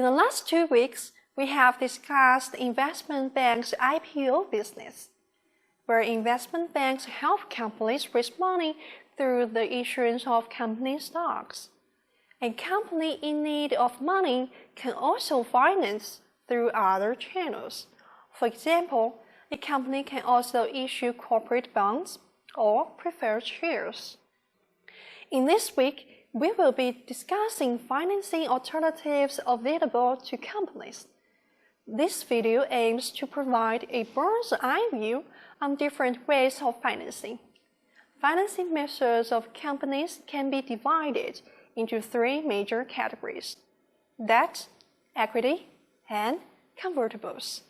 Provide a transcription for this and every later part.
In the last 2 weeks, we have discussed investment banks' IPO business, where investment banks help companies raise money through the issuance of company stocks. A company in need of money can also finance through other channels. For example, a company can also issue corporate bonds or preferred shares. In this week, we will be discussing financing alternatives available to companies. This video aims to provide a bird's-eye view on different ways of financing. Financing methods of companies can be divided into 3 major categories: debt, equity, and convertibles.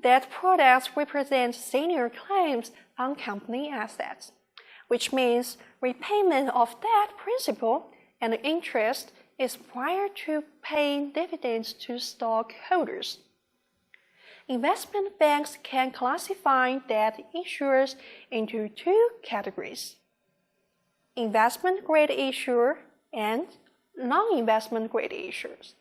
Debt products represent senior claims on company assets, which means repayment of debt principal and interest is prior to paying dividends to stockholders. Investment banks can classify debt issuers into 2 categories: investment-grade issuer and non-investment-grade issuers.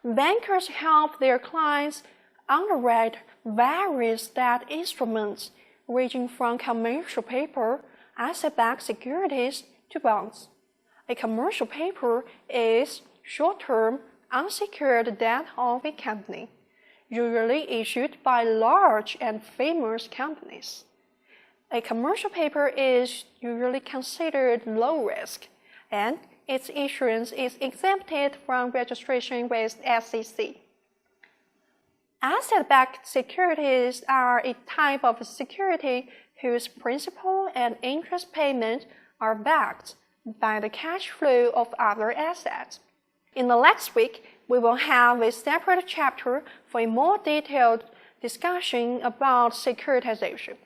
Bankers help their clients underwrite various debt instruments ranging from commercial paper, asset-backed securities, to bonds. A commercial paper is short-term, unsecured debt of a company, usually issued by large and famous companies. A commercial paper is usually considered low risk, and its issuance is exempted from registration with SEC. Asset-backed securities are a type of security whose principal and interest payment are backed by the cash flow of other assets. In the next week, we will have a separate chapter for a more detailed discussion about securitization.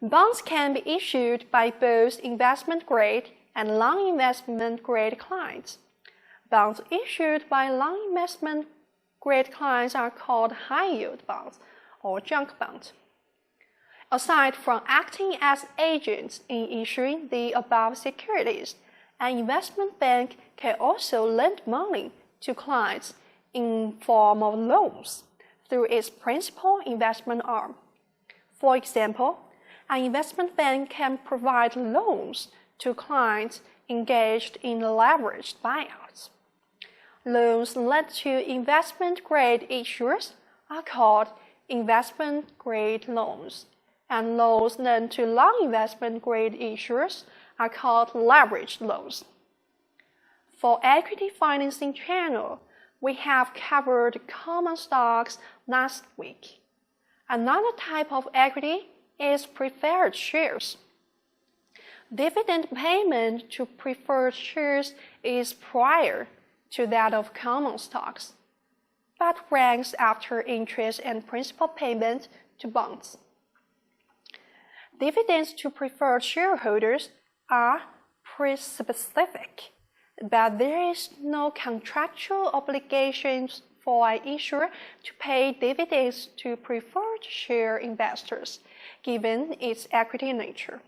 Bonds can be issued by both investment-grade and non-investment-grade clients. Bonds issued by non-investment-grade clients are called high-yield bonds or junk bonds. Aside from acting as agents in issuing the above securities, an investment bank can also lend money to clients in form of loans through its principal investment arm. For example, an investment bank can provide loans to clients engaged in leveraged buyouts. Loans lent to investment-grade issuers are called investment-grade loans, and loans lent to non-investment-grade issuers are called leveraged loans. For equity financing channel, we have covered common stocks last week. Another type of equity is preferred shares. Dividend payment to preferred shares is prior to that of common stocks, but ranks after interest and principal payment to bonds. Dividends to preferred shareholders are pre-specific, but there is no contractual obligation for an issuer to pay dividends to preferred share investors, given its equity nature.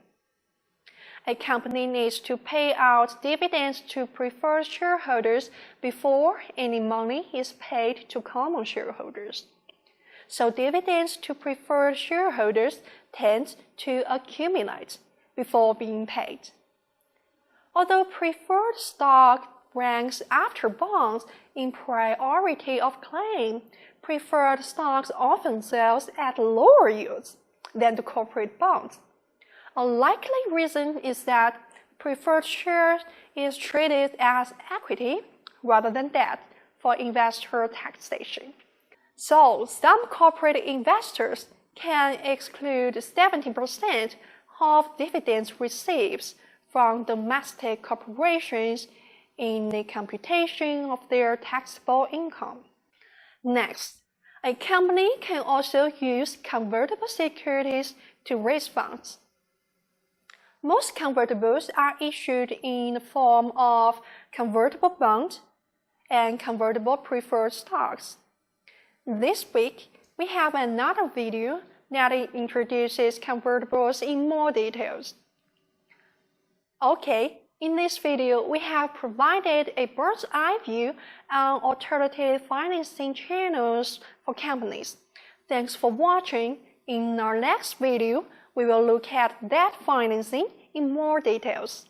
A company needs to pay out dividends to preferred shareholders before any money is paid to common shareholders. So dividends to preferred shareholders tend to accumulate before being paid. Although preferred stock ranks after bonds in priority of claim, preferred stocks often sells at lower yields than the corporate bonds. A likely reason is that preferred shares is treated as equity rather than debt for investor taxation. So some corporate investors can exclude 70% of dividends received from domestic corporations in the computation of their taxable income. Next, a company can also use convertible securities to raise funds. Most convertibles are issued in the form of convertible bonds and convertible preferred stocks. This week, we have another video that introduces convertibles in more details. Okay, In this video, we have provided a bird's eye view on alternative financing channels for companies. Thanks for watching. In our next video, we will look at debt financing in more details.